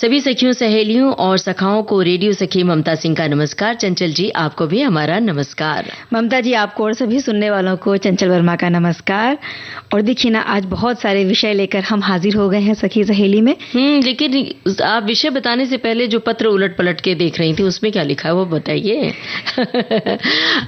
सभी सखियों, सहेलियों और सखाओं को रेडियो सखी ममता सिंह का नमस्कार। चंचल जी, आपको भी हमारा नमस्कार। ममता जी, आपको और सभी सुनने वालों को चंचल वर्मा का नमस्कार। और देखिए ना, आज बहुत सारे विषय लेकर हम हाजिर हो गए हैं सखी सहेली में। लेकिन आप विषय बताने से पहले जो पत्र उलट पलट के देख रही थी, उसमें क्या लिखा है वो बताइए।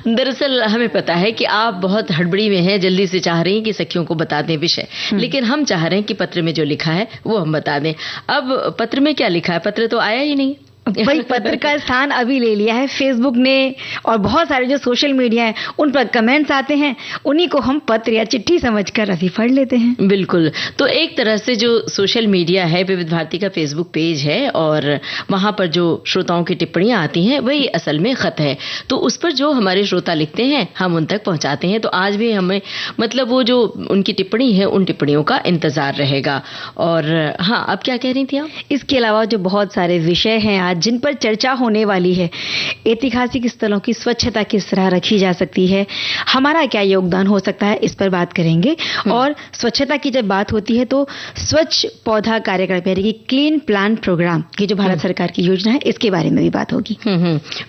दरअसल हमें पता है कि आप बहुत हड़बड़ी में हैं, जल्दी से चाह रही हैं कि सखियों को बता दें विषय, लेकिन हम चाह रहे हैं कि पत्र में जो लिखा है वो हम बता दें। अब पत्र में क्या लिखा है? पत्र तो आया ही नहीं। वही पत्र का स्थान अभी ले लिया है फेसबुक ने, और बहुत सारे जो सोशल मीडिया है उन पर कमेंट्स आते हैं, उन्हीं को हम पत्र या चिट्ठी समझकर अभी पढ़ लेते हैं। बिल्कुल। तो एक तरह से जो सोशल मीडिया है, विविध भारती का फेसबुक पेज है, और वहां पर जो श्रोताओं की टिप्पणियां आती हैं वही असल में खत है। तो उस पर जो हमारे श्रोता लिखते हैं हम उन तक पहुंचाते हैं। तो आज भी हमें मतलब वो जो उनकी टिप्पणी है उन टिप्पणियों का इंतजार रहेगा। और हाँ, अब क्या कह रही थी आप? इसके अलावा जो बहुत सारे विषय हैं आज जिन पर चर्चा होने वाली है, ऐतिहासिक स्थलों की स्वच्छता किस तरह रखी जा सकती है, हमारा क्या योगदान हो सकता है, इस पर बात करेंगे। और स्वच्छता की जब बात होती है तो स्वच्छ पौधा कार्यक्रम यानी कि क्लीन प्लांट प्रोग्राम की जो भारत सरकार की योजना है, इसके बारे में भी बात होगी।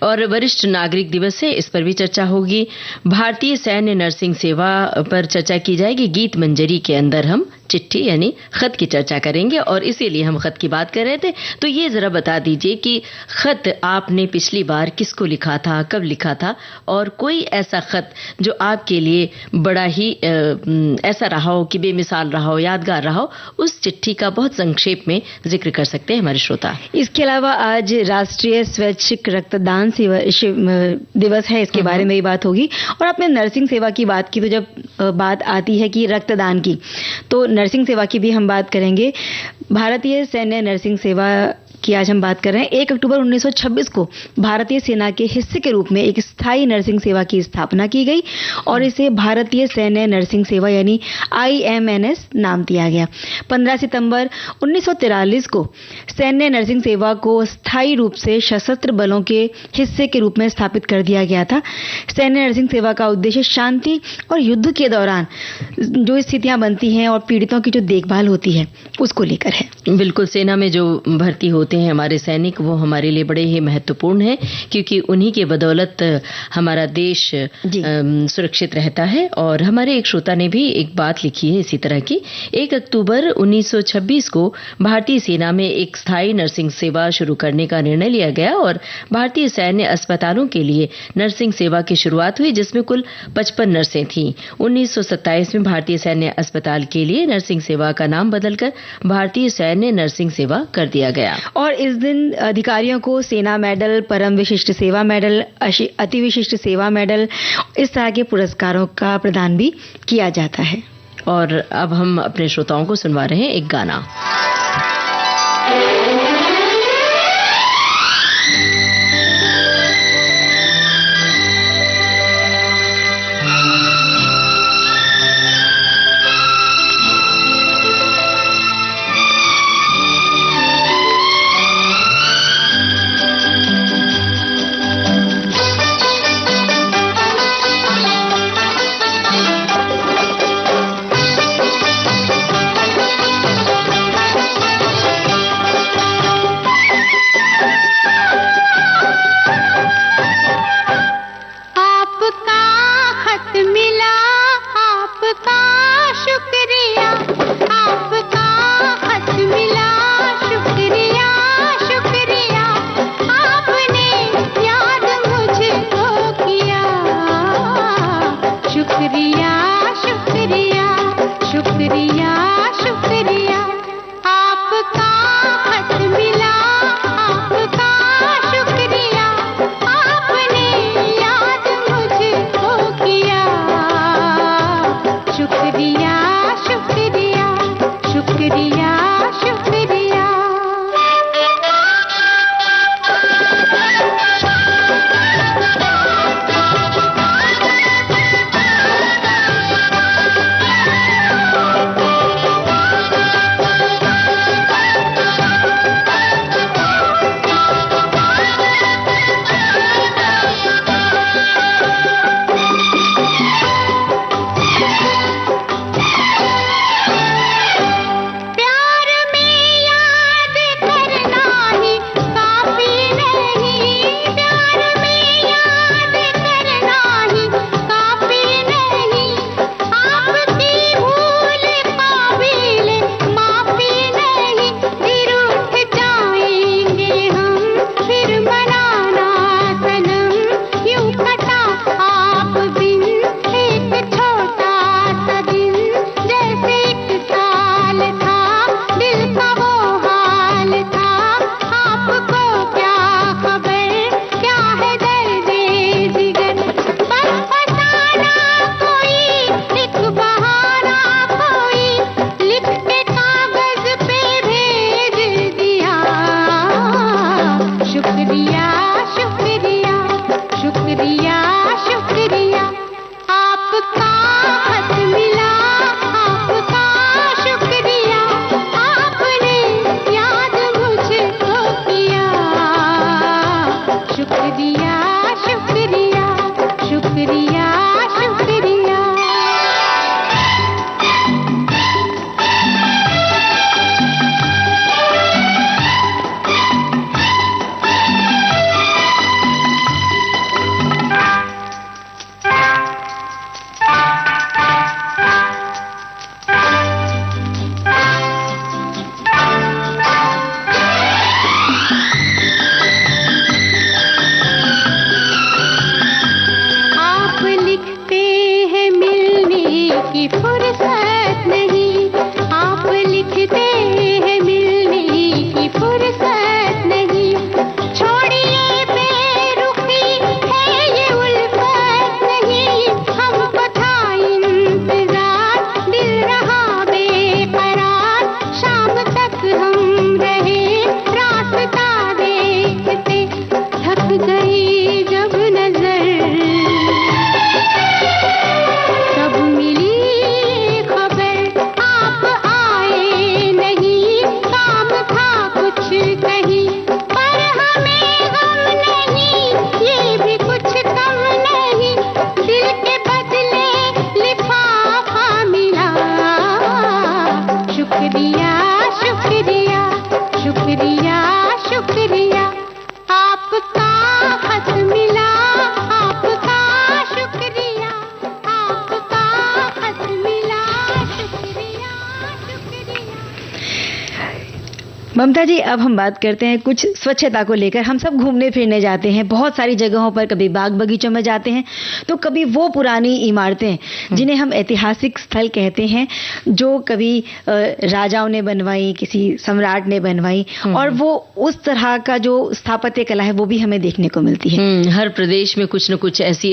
और वरिष्ठ नागरिक दिवस है, इस पर भी चर्चा होगी। भारतीय सैन्य नर्सिंग सेवा पर चर्चा की जाएगी। गीत मंजरी के अंदर हम चिट्ठी यानी खत की चर्चा करेंगे, और इसीलिए हम खत की बात कर रहे थे। तो ये जरा बता दीजिए कि खत आपने पिछली बार किसको लिखा था, कब लिखा था, और कोई ऐसा खत जो आपके लिए बड़ा ही ऐसा रहा हो कि बेमिसाल रहा हो, यादगार रहा हो, उस चिट्ठी का बहुत संक्षेप में जिक्र कर सकते हैं हमारे श्रोता। इसके अलावा आज राष्ट्रीय स्वैच्छिक रक्तदान दिवस है, इसके बारे में भी बात होगी। और आपने नर्सिंग सेवा की बात की, तो जब बात आती है कि रक्तदान की, तो नर्सिंग सेवा की भी हम बात करेंगे। भारतीय सैन्य नर्सिंग सेवा की आज हम बात कर रहे हैं। 1 अक्टूबर 1926 को भारतीय सेना के हिस्से के रूप में एक स्थायी नर्सिंग सेवा की स्थापना की गई, और इसे भारतीय सैन्य नर्सिंग सेवा यानी IMNS नाम दिया गया। 15 सितंबर 1943 को सैन्य नर्सिंग सेवा को स्थायी रूप से सशस्त्र बलों के हिस्से के रूप में स्थापित कर दिया गया था। सैन्य नर्सिंग सेवा का उद्देश्य शांति और युद्ध के दौरान जो स्थितियां बनती हैं और पीड़ितों की जो देखभाल होती है उसको लेकर है। बिल्कुल। सेना में जो भर्ती होते हैं हमारे सैनिक, वो हमारे लिए बड़े ही महत्वपूर्ण हैं, क्योंकि उन्हीं के बदौलत हमारा देश सुरक्षित रहता है। और हमारे एक श्रोता ने भी एक बात लिखी है इसी तरह की। 1 अक्टूबर 1926 को भारतीय सेना में एक स्थायी नर्सिंग सेवा शुरू करने का निर्णय लिया गया, और भारतीय सैन्य अस्पतालों के लिए नर्सिंग सेवा की शुरुआत हुई, जिसमें कुल 55 नर्सें थीं। 1927 में भारतीय सैन्य अस्पताल के लिए नर्सिंग सेवा का नाम बदलकर भारतीय सैन्य नर्सिंग सेवा कर दिया गया। और इस दिन अधिकारियों को सेना मेडल, परम विशिष्ट सेवा मेडल, अति विशिष्ट सेवा मेडल, इस तरह के पुरस्कारों का प्रदान भी किया जाता है। और अब हम अपने श्रोताओं को सुनवा रहे हैं एक गाना। की फुर्सत नहीं, आप लिखते हैं मिलने की फुर्सत नहीं, छोड़िए बेरुखी है ये उल्फत नहीं, हमको था इंतजार दिल रहा बेकरार, शाम तक हम रहे रास्ता देखते, थक गई जब नजर तब मिली खबर आप आए नहीं, काम था कुछ कहीं पर हमें गम नहीं, ये भी कुछ कम नहीं, दिल के बदले लिफाफा मिला, शुक्रिया शुक्रिया शुक्रिया शुक्रिया, आपका खत मिला, आपका शुक्रिया, आपका खत मिला, शुक्रिया शुक्रिया। ममता जी, अब हम बात करते हैं कुछ स्वच्छता को लेकर। हम सब घूमने फिरने जाते हैं बहुत सारी जगहों पर, कभी बाग बगीचों में जाते हैं तो कभी वो पुरानी इमारतें जिन्हें हम ऐतिहासिक स्थल कहते हैं, जो कभी राजाओं ने बनवाई, किसी सम्राट ने बनवाई, और वो उस तरह का जो स्थापत्य कला है वो भी हमें देखने को मिलती है। हर प्रदेश में कुछ न कुछ ऐसी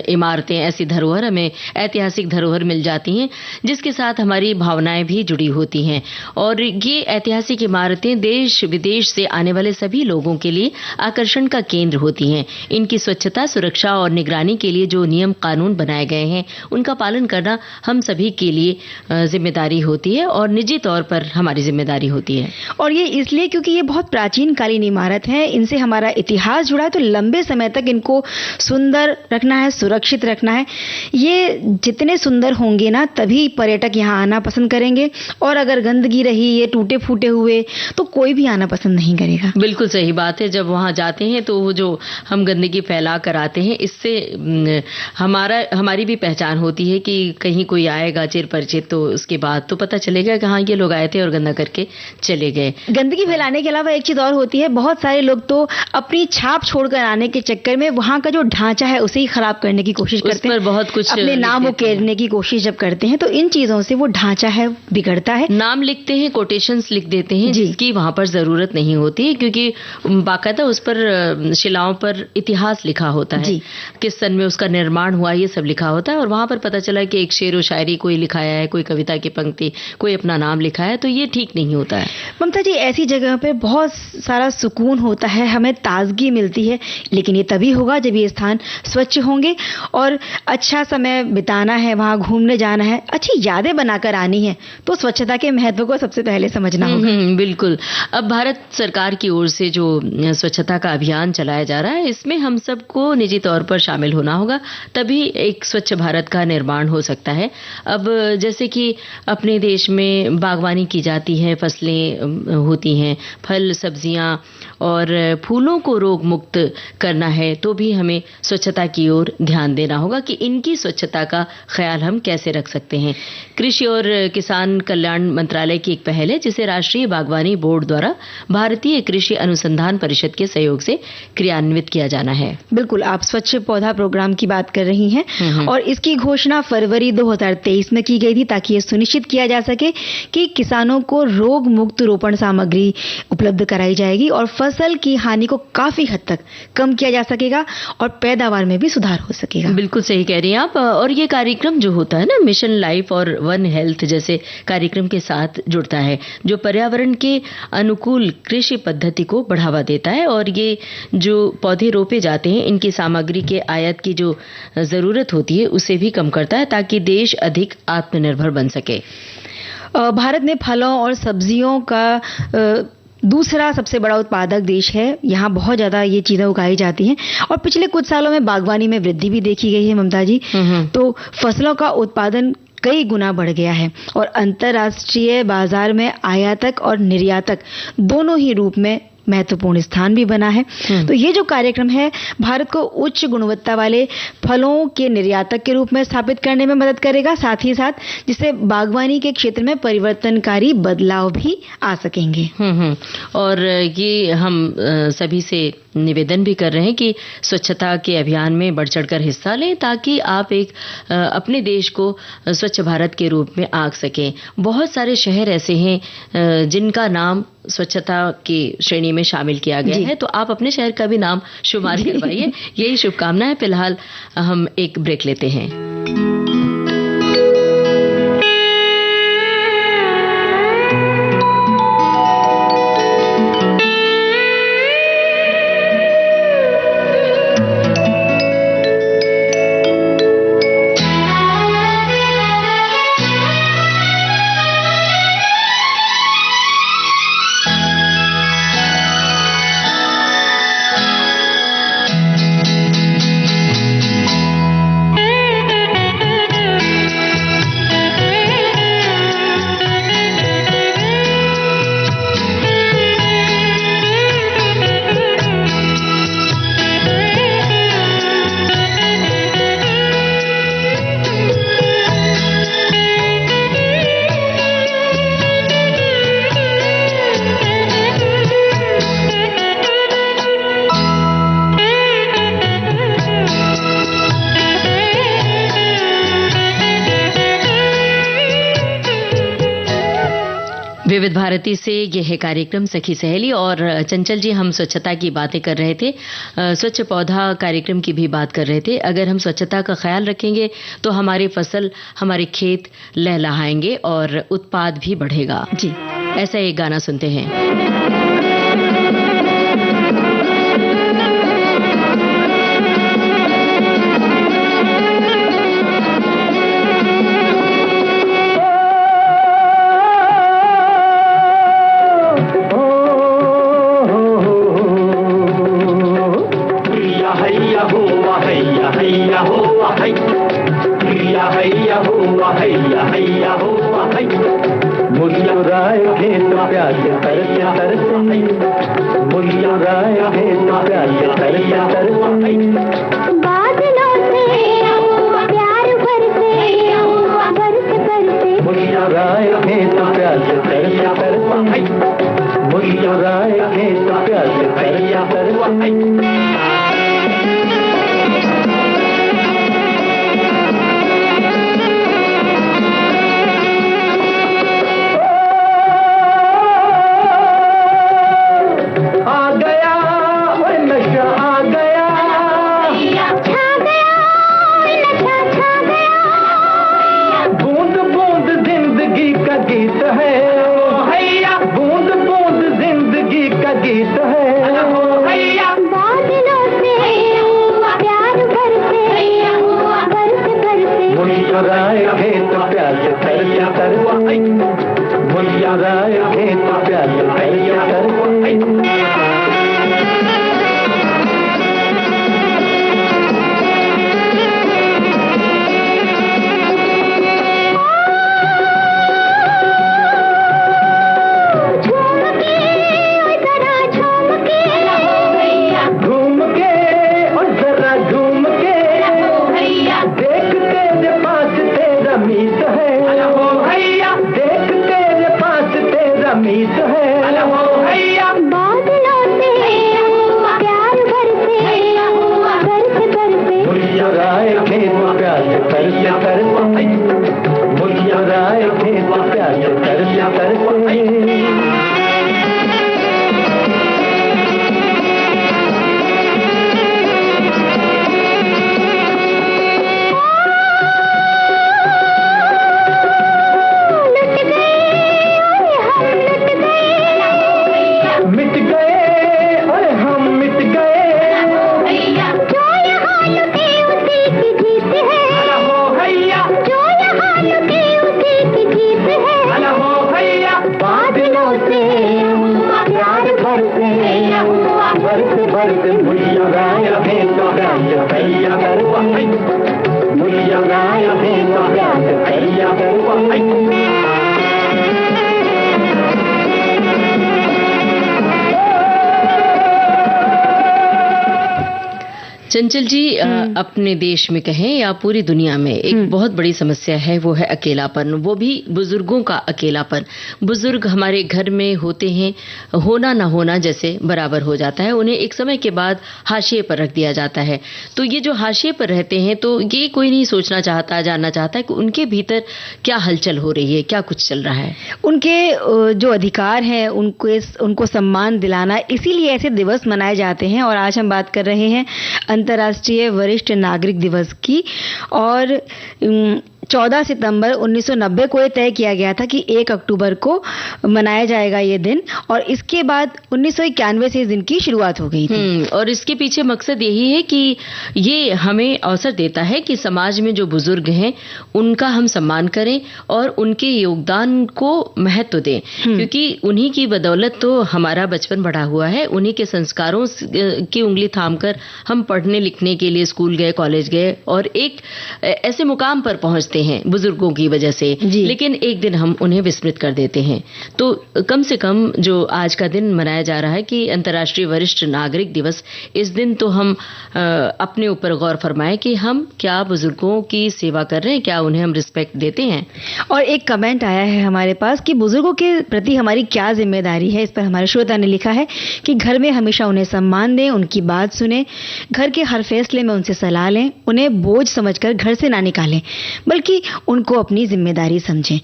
इमारतें, ऐसी धरोहर, हमें ऐतिहासिक धरोहर मिल जाती हैं जिसके साथ हमारी भावनाएं भी जुड़ी होती हैं। और ये ऐतिहासिक इमारतें देश विदेश से आने वाले सभी लोगों के लिए आकर्षण का केंद्र होती हैं। इनकी स्वच्छता, सुरक्षा और निगरानी के लिए जो नियम कानून बनाए गए हैं उनका पालन करना हम सभी के लिए जिम्मेदारी होती है और निजी तौर पर हमारी जिम्मेदारी होती है। और ये इसलिए क्योंकि ये बहुत प्राचीन कालीन इमारत है, इनसे हमारा इतिहास जुड़ा है, तो लंबे समय तक इनको सुंदर रखना है, सुरक्षित रखना है। ये जितने सुंदर होंगे ना, तभी पर्यटक यहाँ आना पसंद करेंगे, और अगर गंदगी रही, ये टूटे फूटे हुए, तो कोई भी आना पसंद नहीं करेगा। बिल्कुल सही बात है। जब वहाँ जाते हैं तो वो जो हम गंदगी फैला कर आते हैं, इससे हमारी भी पहचान होती है कि कहीं कोई आएगा चिर परिचित, तो उसके बाद तो पता चलेगा कि हाँ, ये लोग आए थे और गंदा करके चले गए। गंदगी फैलाने के अलावा एक चीज और होती है, बहुत सारे लोग तो अपनी छाप छोड़कर आने के चक्कर में वहाँ का जो ढांचा है उसे ही खराब करने की कोशिश करते हैं, बहुत कुछ अपने नाम उकेरने की कोशिश जब करते हैं, तो इन चीजों से वो ढांचा है बिगड़ता है। नाम लिखते हैं, कोटेशंस लिख देते हैं जिसकी वहाँ पर जरूरत नहीं होती, क्योंकि बाकायदा उस पर शिलाओं पर इतिहास लिखा होता है, किस सन में उसका निर्माण हुआ, ये सब लिखा होता है, और वहाँ पर पता चला कि एक शेर व शायरी कोई लिखाया है, कोई कविता की पंक्ति, कोई अपना नाम लिखा है, तो ये ठीक नहीं होता है। ममता जी, ऐसी जगह पे बहुत सारा सुकून होता है, हमें ताजगी मिलती है, लेकिन ये तभी होगा जब ये स्थान स्वच्छ होंगे, और अच्छा समय बिताना है, वहाँ घूमने जाना है, अच्छी यादें बनाकर आनी है, तो स्वच्छता के महत्व को सबसे पहले समझना होगा। बिल्कुल। अब भारत सरकार की ओर से जो स्वच्छता का अभियान चलाया जा रहा है, इसमें हम सबको निजी तौर पर शामिल होना होगा, तभी एक स्वच्छ भारत का निर्माण हो सकता है। अब जैसे कि अपने देश में बागवानी की जाती है, फसलें होती हैं, फल, सब्जियां और फूलों को रोग मुक्त करना है, तो भी हमें स्वच्छता की ओर ध्यान देना होगा कि इनकी स्वच्छता का ख्याल हम कैसे रख सकते हैं। कृषि और किसान कल्याण मंत्रालय की एक पहल है जिसे राष्ट्रीय बागवानी बोर्ड द्वारा भारतीय कृषि अनुसंधान परिषद के सहयोग से क्रियान्वित किया जाना है। बिल्कुल, आप स्वच्छ पौधा प्रोग्राम की बात कर रही हैं, और इसकी घोषणा फरवरी 2023 में की गई थी, ताकि ये सुनिश्चित किया जा सके कि किसानों को रोग मुक्त रोपण सामग्री उपलब्ध कराई जाएगी और फसल की हानि को काफी हद तक कम किया जा सकेगा और पैदावार में भी सुधार हो सकेगा। बिल्कुल सही कह रही हैं आप। और ये कार्यक्रम जो होता है ना, मिशन लाइफ और वन हेल्थ जैसे कार्यक्रम के साथ जुड़ता है, जो पर्यावरण के अनुकूल कृषि पद्धति को बढ़ावा देता है, और ये जो पौधे रोपे जाते हैं, इनकी सामग्री के आयात की जो जरूरत होती है उसे भी कम करता है, ताकि देश अधिक आत्मनिर्भर बन सके। भारत में फलों और सब्जियों का दूसरा सबसे बड़ा उत्पादक देश है। यहाँ बहुत ज्यादा ये चीजें उगाई जाती हैं, और पिछले कुछ सालों में बागवानी में वृद्धि भी देखी गई है ममता जी। तो फसलों का उत्पादन कई गुना बढ़ गया है, और अंतर्राष्ट्रीय बाजार में आयातक और निर्यातक दोनों ही रूप में महत्वपूर्ण स्थान भी बना है। तो ये जो कार्यक्रम है भारत को उच्च गुणवत्ता वाले फलों के निर्यातक के रूप में स्थापित करने में मदद करेगा, साथ ही साथ जिससे बागवानी के क्षेत्र में परिवर्तनकारी बदलाव भी आ सकेंगे। और ये हम सभी से निवेदन भी कर रहे हैं कि स्वच्छता के अभियान में बढ़ चढ़कर हिस्सा लें, ताकि आप एक अपने देश को स्वच्छ भारत के रूप में आंक सकें। बहुत सारे शहर ऐसे हैं जिनका नाम स्वच्छता की श्रेणी में शामिल किया गया है, तो आप अपने शहर का भी नाम शुमार करवाइए। यही शुभकामनाएं। फिलहाल हम एक ब्रेक लेते हैं। विविध भारती से यह है कार्यक्रम सखी सहेली, और चंचल जी हम स्वच्छता की बातें कर रहे थे, स्वच्छ पौधा कार्यक्रम की भी बात कर रहे थे। अगर हम स्वच्छता का ख्याल रखेंगे तो हमारी फसल, हमारे खेत लहलहाएंगे और उत्पाद भी बढ़ेगा। जी, ऐसा एक गाना सुनते हैं। चंचल जी, अपने देश में कहें या पूरी दुनिया में एक बहुत बड़ी समस्या है, वो है अकेलापन, वो भी बुजुर्गों का अकेलापन। बुजुर्ग हमारे घर में होते हैं, होना ना होना जैसे बराबर हो जाता है, उन्हें एक समय के बाद हाशिए पर रख दिया जाता है। तो ये जो हाशिए पर रहते हैं, तो ये कोई नहीं सोचना चाहता, जानना चाहता है कि उनके भीतर क्या हलचल हो रही है, क्या कुछ चल रहा है। उनके जो अधिकार हैं उनको सम्मान दिलाना, इसीलिए ऐसे दिवस मनाए जाते हैं। और आज हम बात कर रहे हैं अंतर्राष्ट्रीय वरिष्ठ नागरिक दिवस की। और 14 सितंबर 1990 को ये तय किया गया था कि 1 अक्टूबर को मनाया जाएगा ये दिन, और इसके बाद 1991 से इस दिन की शुरुआत हो गई थी। और इसके पीछे मकसद यही है कि ये हमें अवसर देता है कि समाज में जो बुजुर्ग हैं उनका हम सम्मान करें और उनके योगदान को महत्व दें, क्योंकि उन्हीं की बदौलत तो हमारा बचपन बढ़ा हुआ है। उन्हीं के संस्कारों की उंगली थामकर हम पढ़ने लिखने के लिए स्कूल गए, कॉलेज गए और एक ऐसे मुकाम पर पहुंचते हैं बुजुर्गों की वजह से। लेकिन एक दिन हम उन्हें विस्मृत कर देते हैं। तो कम से कम जो आज का दिन मनाया जा रहा है कि अंतर्राष्ट्रीय वरिष्ठ नागरिक दिवस, इस दिन तो हम अपने ऊपर गौर फरमाएं कि हम क्या बुजुर्गों की सेवा कर रहे हैं, क्या उन्हें हम रिस्पेक्ट देते हैं। और एक कमेंट आया है हमारे पास कि बुजुर्गों के प्रति हमारी क्या जिम्मेदारी है। इस पर हमारे श्रोता ने लिखा है कि घर में हमेशा उन्हें सम्मान दें, उनकी बात सुने, घर के हर फैसले में उनसे सलाह लें, उन्हें बोझ समझकर घर से ना निकालें, बल्कि उनको अपनी जिम्मेदारी समझें।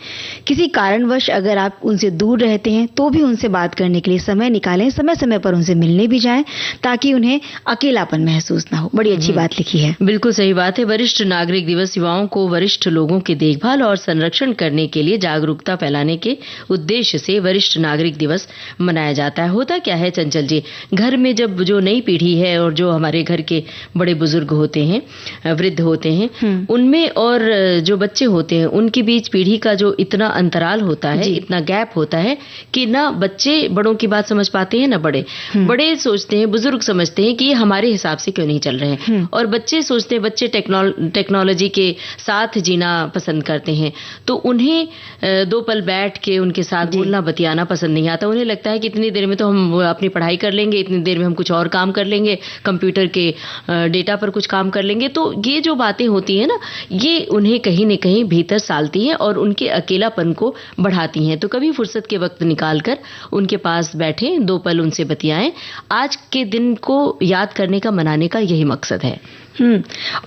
किसी कारणवश अगर आप उनसे दूर रहते हैं तो भी उनसे बात करने के लिए समय निकालें, समय समय पर उनसे मिलने भी जाएं, ताकि उन्हें अकेलापन महसूस ना हो। बड़ी अच्छी बात लिखी है। बिल्कुल सही बात है। वरिष्ठ नागरिक दिवस युवाओं को वरिष्ठ लोगों की देखभाल और संरक्षण करने के लिए जागरूकता फैलाने के उद्देश्य से वरिष्ठ नागरिक दिवस मनाया जाता है। होता क्या है चंचल जी, घर में जब जो नई पीढ़ी है और जो हमारे घर के बड़े बुजुर्ग होते हैं, वृद्ध होते हैं, उनमें और जो बच्चे होते हैं उनके बीच पीढ़ी का जो इतना अंतराल होता है, इतना गैप होता है कि ना बच्चे बड़ों की बात समझ पाते हैं, ना बड़े सोचते हैं, बुजुर्ग समझते हैं कि ये हमारे हिसाब से क्यों नहीं चल रहे हैं। और बच्चे सोचते हैं, बच्चे टेक्नोलॉजी के साथ जीना पसंद करते हैं, तो उन्हें 2 पल बैठ के उनके साथ बोलना बतियाना पसंद नहीं आता। उन्हें लगता है कि इतनी देर में तो हम अपनी पढ़ाई कर लेंगे, इतनी देर में हम कुछ और काम कर लेंगे, कंप्यूटर के डेटा पर कुछ काम कर लेंगे। तो ये जो बातें होती है ना, ये उन्हें कहीं न कहीं भीतर सालती हैं और उनके अकेलापन को बढ़ाती हैं। तो कभी फुर्सत के वक्त निकालकर उनके पास बैठें, 2 पल उनसे बतियाएं। आज के दिन को याद करने का, मनाने का यही मकसद है।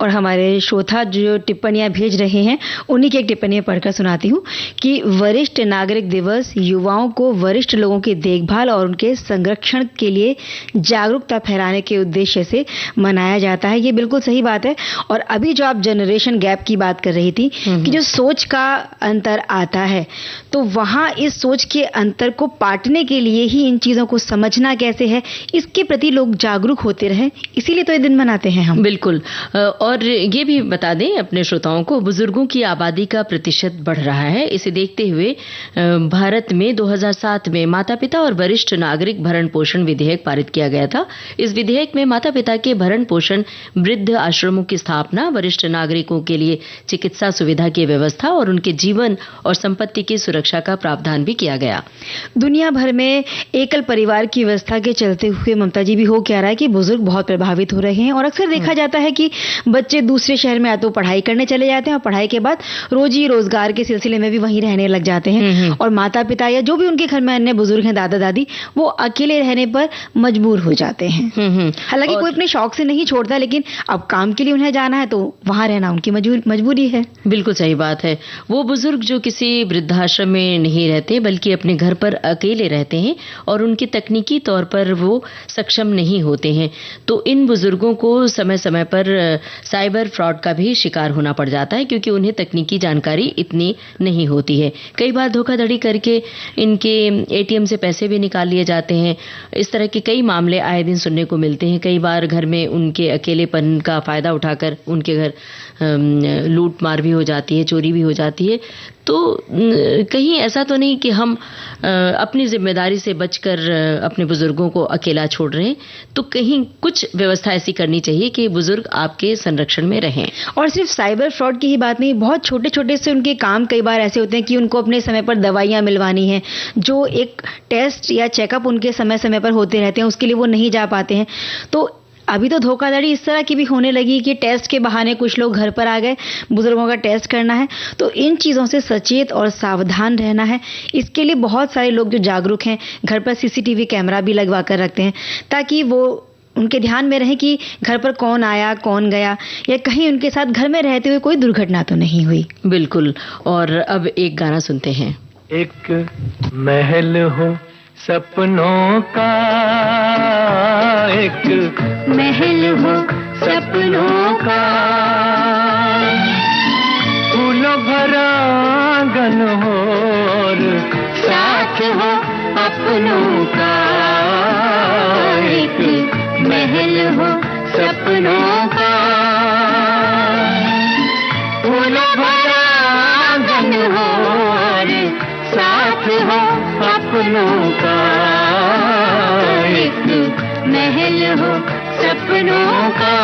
और हमारे श्रोता जो टिप्पणियां भेज रहे हैं उन्हीं की एक टिप्पणी पढ़कर सुनाती हूँ कि वरिष्ठ नागरिक दिवस युवाओं को वरिष्ठ लोगों की देखभाल और उनके संरक्षण के लिए जागरूकता फैलाने के उद्देश्य से मनाया जाता है। ये बिल्कुल सही बात है। और अभी जो आप जनरेशन गैप की बात कर रही थी कि जो सोच का अंतर आता है, तो वहाँ इस सोच के अंतर को पाटने के लिए ही इन चीज़ों को समझना कैसे है, इसके प्रति लोग जागरूक होते रहे, इसीलिए तो ये दिन मनाते हैं हम। बिल्कुल। और ये भी बता दें अपने श्रोताओं को, बुजुर्गों की आबादी का प्रतिशत बढ़ रहा है। इसे देखते हुए भारत में 2007 में माता पिता और वरिष्ठ नागरिक भरण पोषण विधेयक पारित किया गया था। इस विधेयक में माता पिता के भरण पोषण, वृद्ध आश्रमों की स्थापना, वरिष्ठ नागरिकों के लिए चिकित्सा सुविधा की व्यवस्था और उनके जीवन और संपत्ति की सुरक्षा का प्रावधान भी किया गया। दुनिया भर में एकल परिवार की व्यवस्था के चलते हुए ममता जी भी हो क्या रहा है कि बुजुर्ग बहुत प्रभावित हो रहे हैं। और अक्सर देखा जाता है कि बच्चे दूसरे शहर में या तो पढ़ाई करने चले जाते हैं और पढ़ाई के बाद रोजी रोजगार के सिलसिले में भी वहीं रहने लग जाते हैं। और माता पिता या जो भी उनके घर में अन्य बुजुर्ग हैं, दादा दादी, वो अकेले रहने पर मजबूर हो जाते हैं। हालांकि कोई अपने शौक से नहीं छोड़ता, लेकिन अब काम के लिए उन्हें जाना है तो वहां रहना उनकी मजबूरी है। बिल्कुल सही बात है। वो बुजुर्ग जो किसी वृद्धाश्रम में नहीं रहते बल्कि अपने घर पर अकेले रहते हैं और उनके तकनीकी तौर पर वो सक्षम नहीं होते हैं, तो इन बुजुर्गों को समय समय पर साइबर फ्रॉड का भी शिकार होना पड़ जाता है, क्योंकि उन्हें तकनीकी जानकारी इतनी नहीं होती है। कई बार धोखाधड़ी करके इनके एटीएम से पैसे भी निकाल लिए जाते हैं। इस तरह के कई मामले आए दिन सुनने को मिलते हैं। कई बार घर में उनके अकेलेपन का फायदा उठाकर उनके घर लूट मार भी हो जाती है, चोरी भी हो जाती है। तो कहीं ऐसा तो नहीं कि हम अपनी जिम्मेदारी से बचकर अपने बुजुर्गों को अकेला छोड़ रहे हैं, तो कहीं कुछ व्यवस्था ऐसी करनी चाहिए कि बुजुर्ग आपके संरक्षण में रहें। और सिर्फ साइबर फ्रॉड की ही बात नहीं, बहुत छोटे छोटे से उनके काम कई बार ऐसे होते हैं कि उनको अपने समय पर दवाइयाँ मिलवानी है, जो एक टेस्ट या चेकअप उनके समय समय पर होते रहते हैं, उसके लिए वो नहीं जा पाते हैं। तो अभी तो धोखाधड़ी इस तरह की भी होने लगी कि टेस्ट के बहाने कुछ लोग घर पर आ गए, बुजुर्गों का टेस्ट करना है। तो इन चीज़ों से सचेत और सावधान रहना है। इसके लिए बहुत सारे लोग जो जागरूक हैं, घर पर सीसीटीवी कैमरा भी लगवा कर रखते हैं, ताकि वो उनके ध्यान में रहे कि घर पर कौन आया, कौन गया, या कहीं उनके साथ घर में रहते हुए कोई दुर्घटना तो नहीं हुई। बिल्कुल। और अब एक गाना सुनते हैं। एक महल हो सपनों का, एक महल हो सपनों का, फूलों भरा आंगन हो और साथ हो अपनों का। एक महल हो सपनों का, फूलों भरा आंगन हो और साथ हो अपनों का। एक महल हो सपनों का।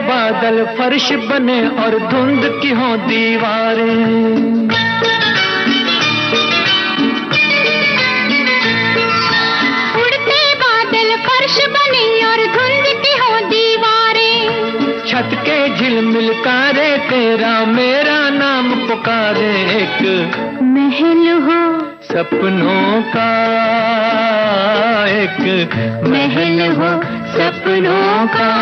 बादल फर्श बने और धुंध की हो दीवारें, उड़ते बादल फर्श बने और धुंध की हो दीवारें, छत के झिलमिल कारे तेरा मेरा नाम पुकारे। एक महल हो सपनों का, एक महल हो सपनों का।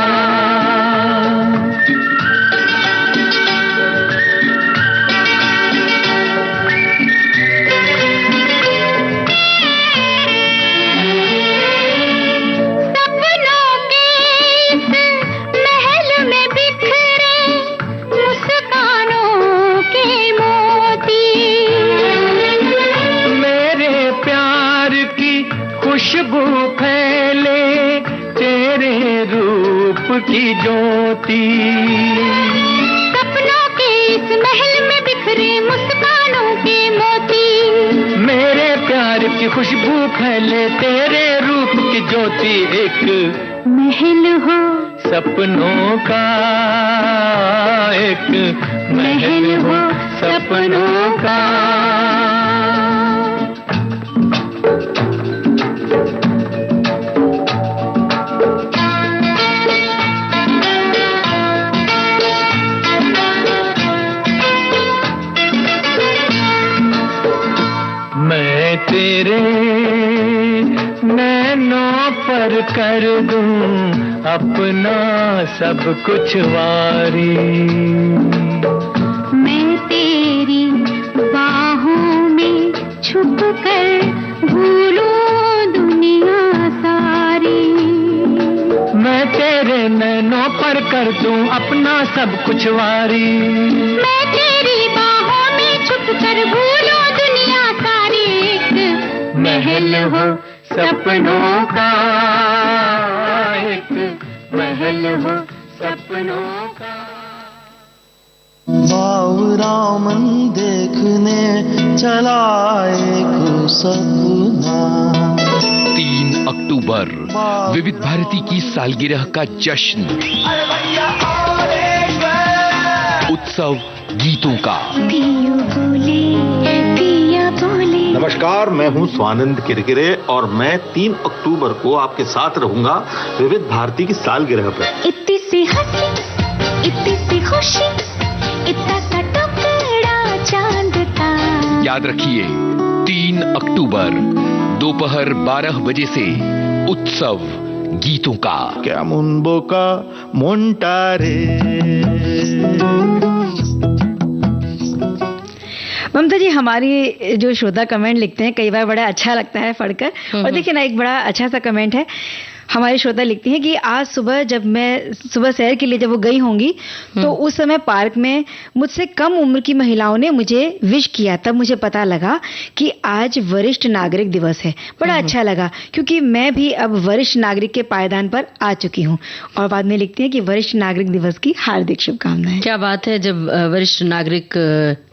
खुशबू फैले तेरे रूप की ज्योति, सपनों के इस महल में बिखरे मुस्कानों के मोती। मेरे प्यार की खुशबू फैले तेरे रूप की ज्योति। एक महल हो सपनों का, एक महल हो सपनों का। मैं तेरे नैनों पर कर दूं अपना सब कुछ वारी, मैं तेरी बाहों में छुप कर भूलूं दुनिया सारी। मैं तेरे नैनों पर कर दूं अपना सब कुछ वारी, मैं तेरी बाहों में छुप कर भूलूं दुनिया सारी। एक महल हो सपनों का, एक महल हो सपनों का। बाबूरामन देखने चला एक सपना। 3 अक्टूबर विविध भारती की सालगिरह का जश्न, उत्सव गीतों का। पिया बोले, पिया बोले। नमस्कार, मैं हूं स्वानंद किरकिरे और मैं 3 अक्टूबर को आपके साथ रहूंगा विविध भारती की सालगिरह पर। इतनी सी हंसी, इतनी सी खुशी, इतना सा टुकड़ा चांद का। याद रखिए 3 अक्टूबर दोपहर 12 बजे से उत्सव गीतों का। केमन बोका मोंटारे। ममता जी, हमारी जो श्रोता कमेंट लिखते हैं कई बार बड़ा अच्छा लगता है पढ़कर। और देखिए ना, एक बड़ा अच्छा सा कमेंट है। हमारी श्रोता लिखती हैं कि आज सुबह जब मैं सुबह सैर के लिए जब वो गई होंगी तो उस समय पार्क में मुझसे कम उम्र की महिलाओं ने मुझे विश किया। तब मुझे पता लगा कि आज वरिष्ठ नागरिक दिवस है। बड़ा अच्छा लगा क्योंकि मैं भी अब वरिष्ठ नागरिक के पायदान पर आ चुकी हूँ। और बाद में लिखती हैं कि वरिष्ठ नागरिक दिवस की हार्दिक शुभकामनाएं। क्या बात है, जब वरिष्ठ नागरिक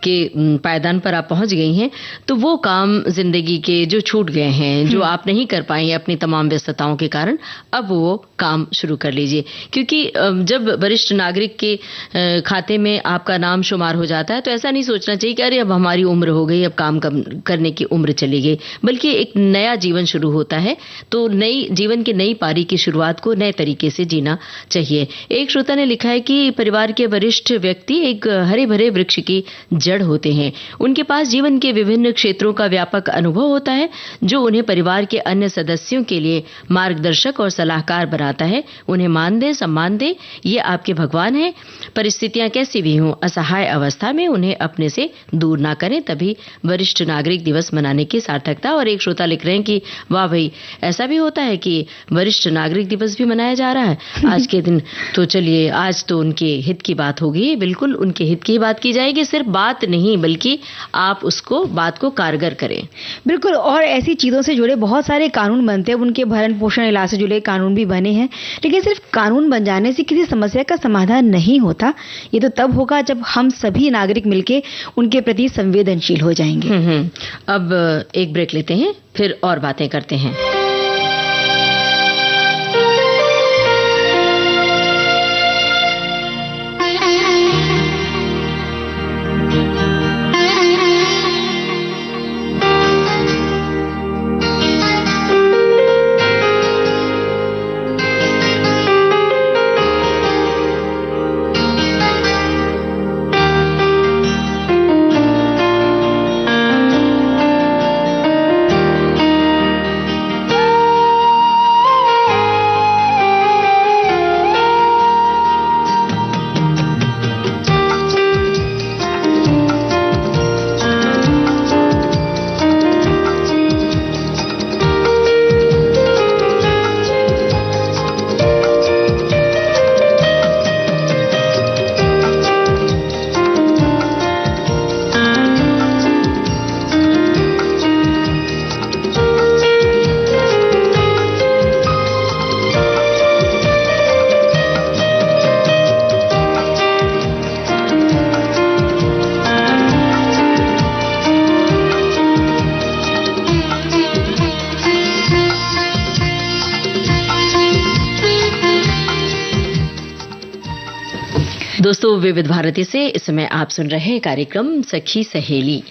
के पायदान पायदान पर आप पहुंच गई हैं, तो वो काम जिंदगी के जो छूट गए हैं, जो आप नहीं कर पाई अपनी तमाम व्यस्तताओं के कारण, अब वो काम शुरू कर लीजिए। क्योंकि जब वरिष्ठ नागरिक के खाते में आपका नाम शुमार हो जाता है, तो ऐसा नहीं सोचना चाहिए कि अरे अब हमारी उम्र हो गई, अब काम करने की उम्र चली गई, बल्कि एक नया जीवन शुरू होता है। तो नई जीवन की नई पारी की शुरुआत को नए तरीके से जीना चाहिए। एक श्रोता ने लिखा है कि परिवार के वरिष्ठ व्यक्ति एक हरे भरे वृक्ष की जड़ होते हैं। उनके पास जीवन के विभिन्न क्षेत्रों का व्यापक अनुभव होता है, जो उन्हें परिवार के अन्य सदस्यों के लिए मार्गदर्शक और सलाहकार बनाता है। उन्हें मान दें, सम्मान दें, ये आपके भगवान हैं। परिस्थितियां कैसी भी हों, असहाय अवस्था में उन्हें अपने से दूर ना करें, तभी वरिष्ठ नागरिक दिवस मनाने की सार्थकता। और एक श्रोता लिख रहे हैं कि वाह भाई, ऐसा भी होता है कि वरिष्ठ नागरिक दिवस भी मनाया जा रहा है आज के दिन। तो चलिए, आज तो उनके हित की बात होगी, बिल्कुल उनके हित की बात की जाएगी। सिर्फ बात नहीं, बल्कि आप उसको बात को कारगर करें। बिल्कुल, और ऐसी चीज़ों से जुड़े बहुत सारे कानून बनते हैं, उनके भरण पोषण इलाज से जुड़े कानून भी बने हैं। लेकिन सिर्फ कानून बन जाने से किसी समस्या का समाधान नहीं होता। ये तो तब होगा जब हम सभी नागरिक मिलकर उनके प्रति संवेदनशील हो जाएंगे। अब एक ब्रेक लेते हैं, फिर और बातें करते हैं। दोस्तों, विविध भारती से इस समय आप सुन रहे हैं कार्यक्रम सखी सहेली,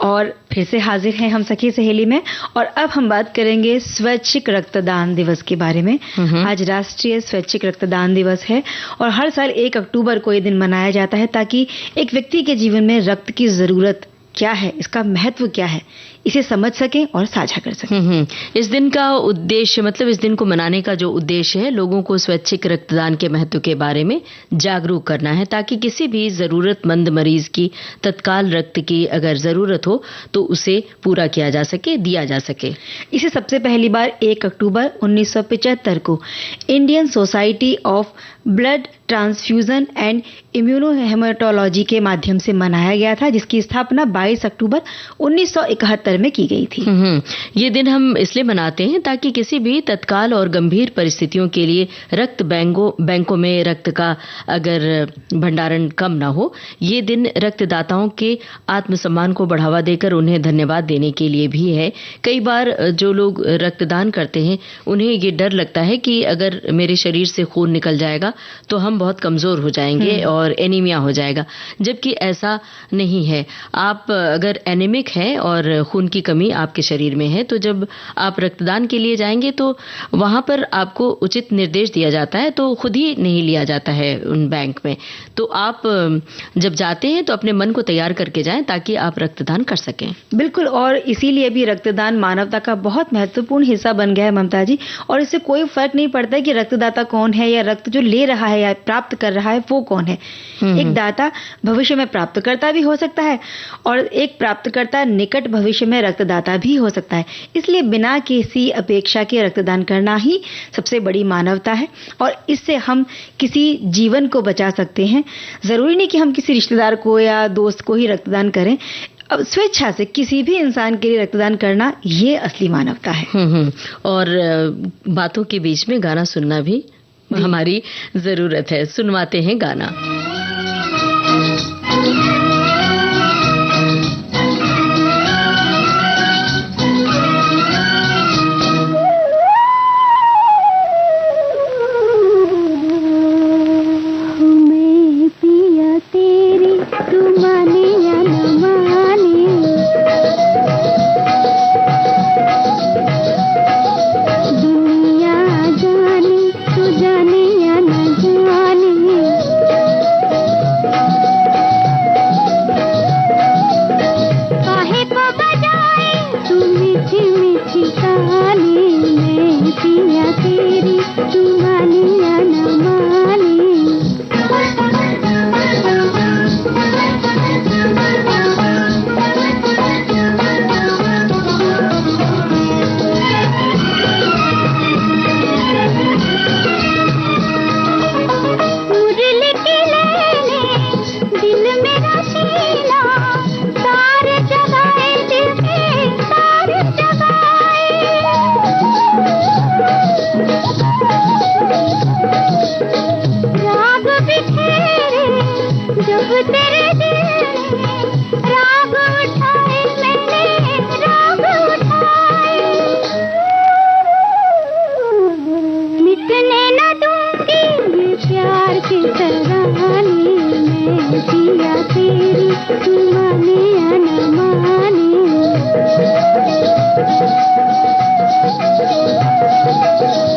और फिर से हाजिर हैं हम सखी सहेली में। और अब हम बात करेंगे स्वैच्छिक रक्तदान दिवस के बारे में। आज राष्ट्रीय स्वैच्छिक रक्तदान दिवस है और हर साल 1 अक्टूबर को ये दिन मनाया जाता है, ताकि एक व्यक्ति के जीवन में रक्त की जरूरत क्या है, इसका महत्व क्या है, इसे समझ सकें और साझा कर सकें। इस दिन का उद्देश्य, मतलब इस दिन को मनाने का जो उद्देश्य है, लोगों को स्वैच्छिक रक्तदान के महत्व के बारे में जागरूक करना है, ताकि किसी भी जरूरतमंद मरीज की तत्काल रक्त की अगर जरूरत हो तो उसे पूरा किया जा सके, दिया जा सके। इसे सबसे पहली बार 1 अक्टूबर 1975 को Indian society of blood transfusion and immunohematology के माध्यम से मनाया गया था, जिसकी स्थापना 22 अक्टूबर 1971 में की गई थी। ये दिन हम इसलिए मनाते हैं ताकि किसी भी तत्काल और गंभीर परिस्थितियों के लिए रक्त बैंकों में रक्त का अगर भंडारण कम ना हो। ये दिन रक्तदाताओं के आत्मसम्मान को बढ़ावा देकर उन्हें धन्यवाद देने के लिए भी है। कई बार जो लोग रक्तदान करते हैं, उन्हें ये डर लगता है कि अगर मेरे शरीर से खून निकल जाएगा तो हम बहुत कमजोर हो जाएंगे और एनीमिया हो जाएगा, जबकि ऐसा नहीं है। आप अगर एनीमिक हैं और खून की कमी आपके शरीर में है, तो जब आप रक्तदान के लिए जाएंगे तो वहां पर आपको उचित निर्देश दिया जाता है, तो खुद ही नहीं लिया जाता है उन बैंक में। तो आप जब जाते हैं तो अपने मन को तैयार करके जाएं, ताकि आप रक्तदान कर सकें। बिल्कुल, और इसीलिए भी रक्तदान मानवता का बहुत महत्वपूर्ण हिस्सा बन गया है ममता जी। और इससे कोई फर्क नहीं पड़ता कि रक्तदाता कौन है या रक्त जो ले रहा है या प्राप्त कर रहा है वो कौन है। एक दाता भविष्य में प्राप्तकर्ता भी हो सकता है और एक प्राप्तकर्ता निकट भविष्य में रक्तदाता भी हो सकता है। इसलिए बिना किसी अपेक्षा के रक्तदान करना ही सबसे बड़ी मानवता है और इससे हम किसी जीवन को बचा सकते हैं। जरूरी नहीं कि हम किसी रिश्तेदार को या दोस्त को ही रक्तदान करें। अब स्वेच्छा से किसी भी इंसान के लिए रक्तदान करना, ये असली मानवता है। और बातों के बीच में गाना सुनना भी हमारी जरूरत है। सुनवाते हैं गाना। तू माने या न माने। मुरली के लेने दिल मेरा शीला, तार जगाए दिल के तार जगाए। राग बिखेरे जब तेरे दिल ने, राग उठाए मैंने राग उठाए। मिटने न दूंगी ये प्यार के तराने, मैं जिया तेरी तू माने या न माने।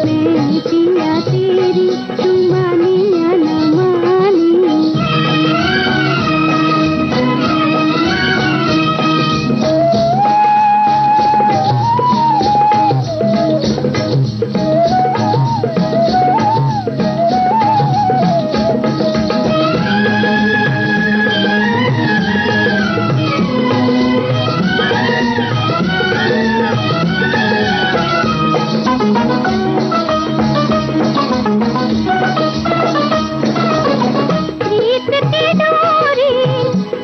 मैं जिया तेरी तू माने या न माने। प्रीत की डोरी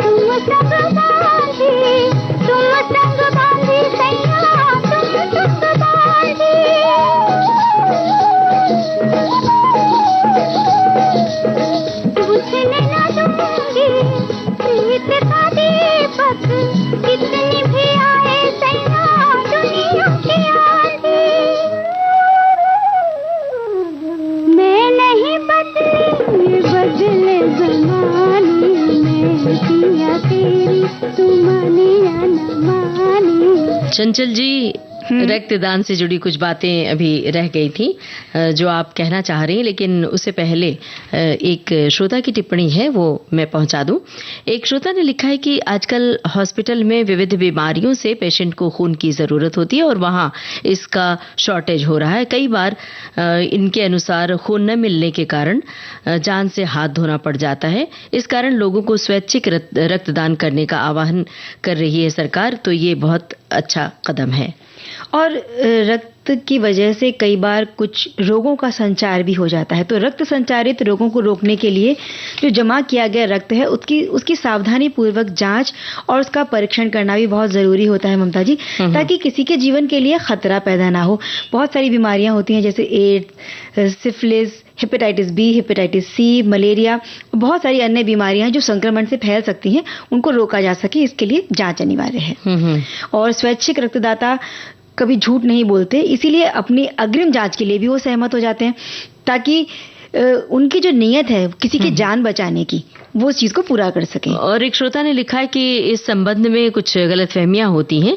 तुम संग बांधी, तुम संग बांधी सैया तुम संग बांधी। बुझने न दूंगी प्रीत का दीपक, कितनी भी आए सैया दुनिया की आंधी। मैं नहीं बदली बदले जमाने, मैं जिया तेरी तू माने या न माने। चंचल जी, रक्तदान से जुड़ी कुछ बातें अभी रह गई थी जो आप कहना चाह रही हैं, लेकिन उससे पहले एक श्रोता की टिप्पणी है वो मैं पहुंचा दूं। एक श्रोता ने लिखा है कि आजकल हॉस्पिटल में विविध बीमारियों से पेशेंट को खून की ज़रूरत होती है और वहां इसका शॉर्टेज हो रहा है। कई बार इनके अनुसार खून न मिलने के कारण जान से हाथ धोना पड़ जाता है। इस कारण लोगों को स्वैच्छिक रक्तदान करने का आह्वान कर रही है सरकार, तो ये बहुत अच्छा कदम है। और रक्त की वजह से कई बार कुछ रोगों का संचार भी हो जाता है, तो रक्त संचारित रोगों को रोकने के लिए जो जमा किया गया रक्त है उसकी सावधानी पूर्वक जांच और उसका परीक्षण करना भी बहुत ज़रूरी होता है ममता जी, ताकि किसी के जीवन के लिए खतरा पैदा ना हो। बहुत सारी बीमारियां होती हैं जैसे AIDS, syphilis, hepatitis B, hepatitis C, malaria, बहुत सारी अन्य बीमारियां जो संक्रमण से फैल सकती हैं, उनको रोका जा सके इसके लिए जांच अनिवार्य है। और स्वैच्छिक रक्तदाता कभी झूठ नहीं बोलते, इसीलिए अपनी अग्रिम जांच के लिए भी वो सहमत हो जाते हैं, ताकि उनकी जो नीयत है किसी की जान बचाने की, वो उस चीज को पूरा कर सकें। और एक श्रोता ने लिखा है कि इस संबंध में कुछ गलतफहमियां होती हैं,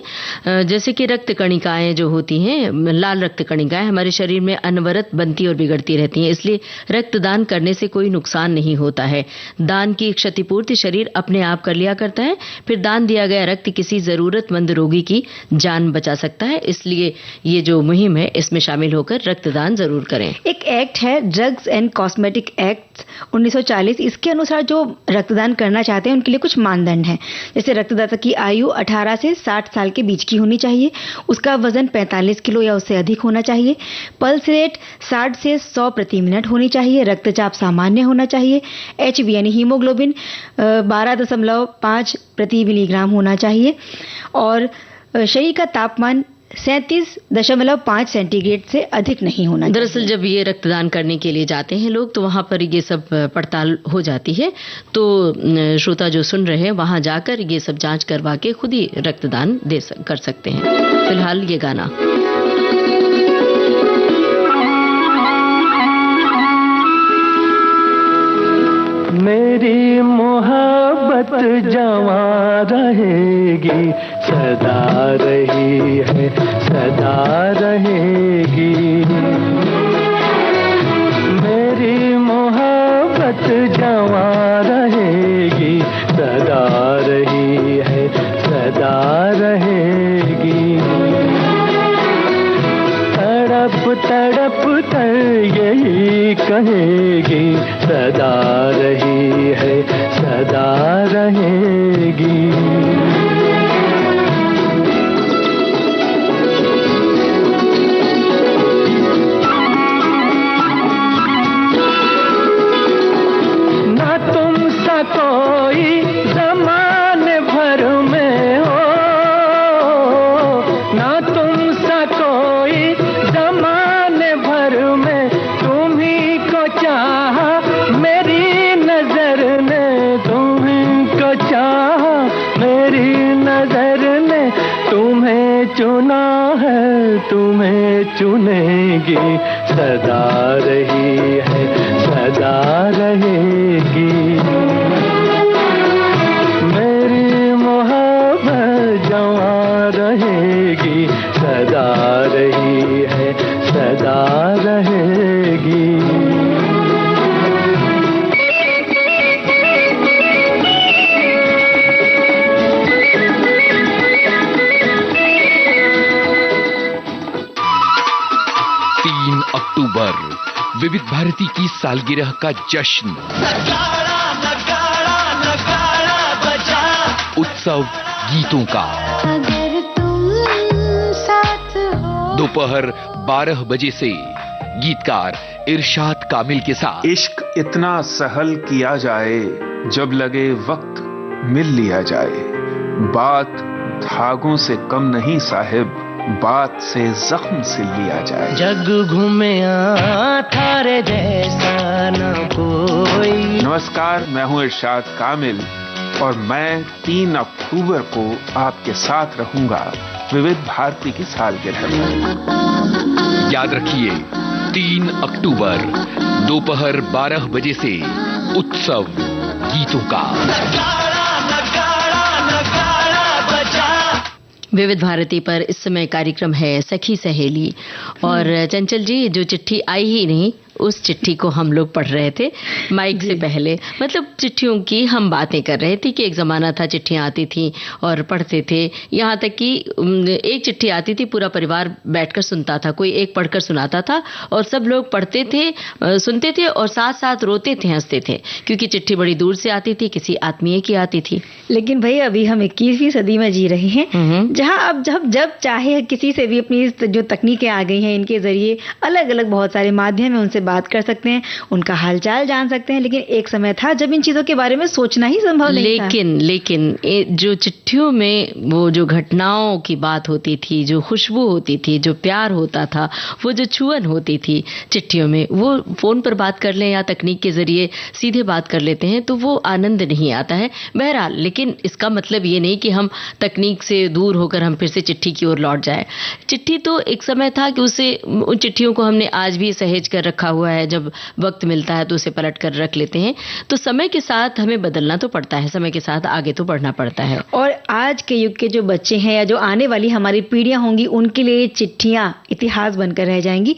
जैसे कि रक्त कणिकाएं जो होती हैं, लाल रक्त कणिकाएं हमारे शरीर में अनवरत बनती और बिगड़ती रहती हैं, इसलिए रक्तदान करने से कोई नुकसान नहीं होता है। दान की क्षतिपूर्ति शरीर अपने आप कर लिया करता है। फिर दान दिया गया रक्त किसी जरूरतमंद रोगी की जान बचा सकता है, इसलिए ये जो मुहिम है इसमें शामिल होकर रक्तदान जरूर करें। एक एक्ट है, ड्रग्स एंड कॉस्मेटिक एक्ट 1940, इसके अनुसार जो रक्तदान करना चाहते हैं उनके लिए कुछ मानदंड हैं। जैसे रक्तदाता की आयु 18 से 60 साल के बीच की होनी चाहिए, उसका वजन 45 किलो या उससे अधिक होना चाहिए, पल्स रेट 60 से 100 प्रति मिनट होनी चाहिए, रक्तचाप सामान्य होना चाहिए, HB यानी हीमोग्लोबिन 12.5 प्रति मिलीग्राम होना चाहिए, और शरीर का तापमान 37.5 सेंटीग्रेड से अधिक नहीं होना चाहिए। दरअसल जब ये रक्तदान करने के लिए जाते हैं लोग, तो वहां पर ये सब पड़ताल हो जाती है, तो श्रोता जो सुन रहे हैं वहां जाकर ये सब जांच करवा के खुद ही रक्तदान कर सकते हैं। फिलहाल ये गाना मेरी मोहब्बत जवां रहेगी, सदा रही है, सदा रहेगी। मेरी मोहब्बत जवां रहेगी, सदा रही है, सदा रहेगी। तड़प तड़प यही कहेगी, सदा रही है, सदा रहेगी। कोई ज़माने भर में हो, ना तुम सा कोई ज़माने भर में, तुम्ही को चाहा मेरी नजर ने, तुम्ही को चाहा मेरी नजर ने, तुम्हें चुना है, तुम्हें चुनेगी, सदा रही है, सदा रहेगी। जवां रहेगी, सदा रही है, सदा रहेगी। अक्टूबर विविध भारती की सालगिरह का जश्न, नगाड़ा नगाड़ा नगाड़ा बजा, उत्सव गीतों का। अगर तुम साथ हो, दोपहर 12 बजे से गीतकार इरशाद कामिल के साथ। इश्क इतना सहल किया जाए, जब लगे वक्त मिल लिया जाए, बात धागों से कम नहीं साहिब, बात से जख्म से लिया जाए। जग घूमे थारे जैसा न कोई। नमस्कार, मैं हूं इरशाद कामिल और मैं 3 अक्टूबर को आपके साथ रहूंगा विविध भारती की सालगिरह पर। याद रखिए, 3 अक्टूबर दोपहर 12 बजे से उत्सव गीतों का। विविध भारती पर इस समय कार्यक्रम है सखी सहेली, और चंचल जी, जो चिट्ठी आई ही नहीं उस चिट्ठी को हम लोग पढ़ रहे थे माइक से पहले। मतलब चिट्ठियों की हम बातें कर रहे थे कि एक ज़माना था चिट्ठियाँ आती थी और पढ़ते थे, यहाँ तक कि एक चिट्ठी आती थी पूरा परिवार बैठकर सुनता था, कोई एक पढ़कर सुनाता था और सब लोग पढ़ते थे, सुनते थे और साथ साथ रोते थे, हंसते थे, क्योंकि चिट्ठी बड़ी दूर से आती थी, किसी आत्मीय की आती थी। लेकिन भाई अभी हम 21वीं सदी में जी रहे हैं, जहाँ अब जब चाहे किसी से भी अपनी जो तकनीकें आ गई हैं, इनके जरिए अलग अलग बहुत सारे माध्यम है, उनसे बात कर सकते हैं, उनका हालचाल जान सकते हैं। लेकिन एक समय था जब इन चीजों के बारे में सोचना ही संभव नहीं था। लेकिन जो चिट्ठियों में वो जो घटनाओं की बात होती थी, जो खुशबू होती थी, जो प्यार होता था, वो जो छुअन होती थी चिट्ठियों में, वो फोन पर बात कर लें या तकनीक के जरिए सीधे बात कर लेते हैं तो वो आनंद नहीं आता है। बहरहाल, लेकिन इसका मतलब ये नहीं कि हम तकनीक से दूर होकर हम फिर से चिट्ठी की ओर लौट जाए। चिट्ठी तो एक समय था कि उसे, उन चिट्ठियों को हमने आज भी सहेज कर रखा हुआ है, जब वक्त मिलता है तो उसे पलट कर रख लेते हैं। तो समय के साथ हमें बदलना तो पड़ता है, समय के साथ आगे तो बढ़ना पड़ता है। और आज के युग के जो बच्चे हैं या जो आने वाली हमारी पीढ़ियां होंगी, उनके लिए चिट्ठियां इतिहास बनकर रह जाएंगी।